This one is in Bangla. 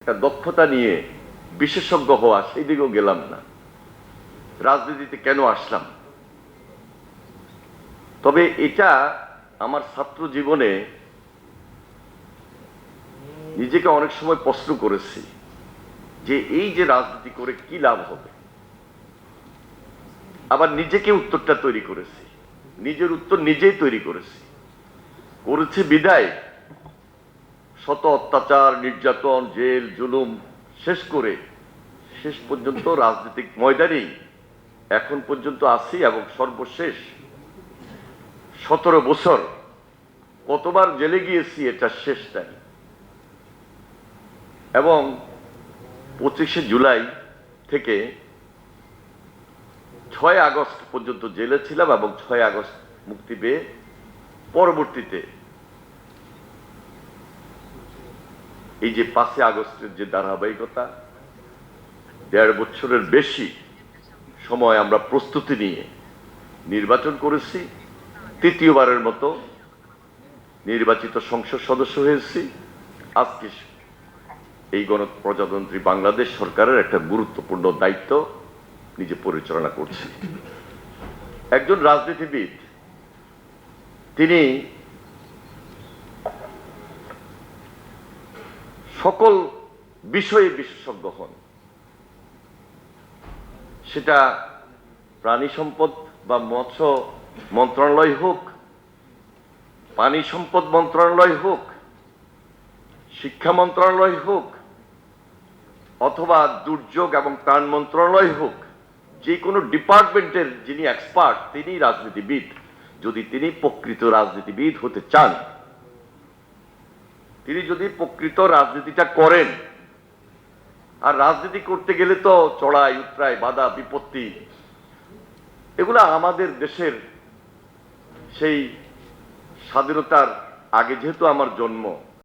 একটা দক্ষতা নিয়ে বিশেষজ্ঞ হওয়া, সেই দিকেও গেলাম না। রাজনীতিতে কেন আসলাম? তবে এটা আমার ছাত্র জীবনে নিজেকে অনেক সময় প্রশ্ন করেছি যে এই যে রাজনীতি করে কি লাভ হবে। আবার নিজেকে উত্তরটা তৈরি করেছি, নিজের উত্তর নিজেই তৈরি করেছি বিদায় শত অত্যাচার, নির্যাতন, জেল, জুলুম শেষ করে শেষ পর্যন্ত রাজনৈতিক ময়দানেই এখন পর্যন্ত আছি। এবং সর্বশেষ 17 বছর কতবার জেলে গিয়েছি এটা শেষ নাই। এবং 25শে জুলাই থেকে 6 আগস্ট পর্যন্ত জেলে ছিলাম এবং 6 আগস্ট মুক্তি পেয়ে পরবর্তীতে এই যে 5 আগস্টের যে ধারাবাহিকতা, 1.5 বছরের বেশি সময় আমরা প্রস্তুতি নিয়ে নির্বাচন করেছি। তৃতীয়বারের মতো নির্বাচিত সংসদ সদস্য হয়েছি। আজকে এই গণপ্রজাতন্ত্রী বাংলাদেশ সরকারের একটা গুরুত্বপূর্ণ দায়িত্ব নিজে পরিচালনা করছি। একজন রাজনীতিবিদ তিনি সকল বিষয়ে বিশেষজ্ঞ হন, সেটা প্রাণী সম্পদ বা মৎস্য মন্ত্রণালয় হোক, পানি সম্পদ মন্ত্রণালয় হোক, শিক্ষা মন্ত্রণালয় হোক, অথবা দুর্যোগ এবং ত্রাণ মন্ত্রণালয় হোক। যে কোনো ডিপার্টমেন্টের যিনি এক্সপার্ট তিনি রাজনীতিবিদ, যদি তিনি প্রকৃত রাজনীতিবিদ হতে চান, তিনি যদি প্রকৃত রাজনীতিটা করেন। আর রাজনীতি করতে গেলে তো চড়াই উতরাই, বাধা বিপত্তি, এগুলা আমাদের দেশের সেই স্বাধীনতার আগে যেহেতু আমার জন্ম,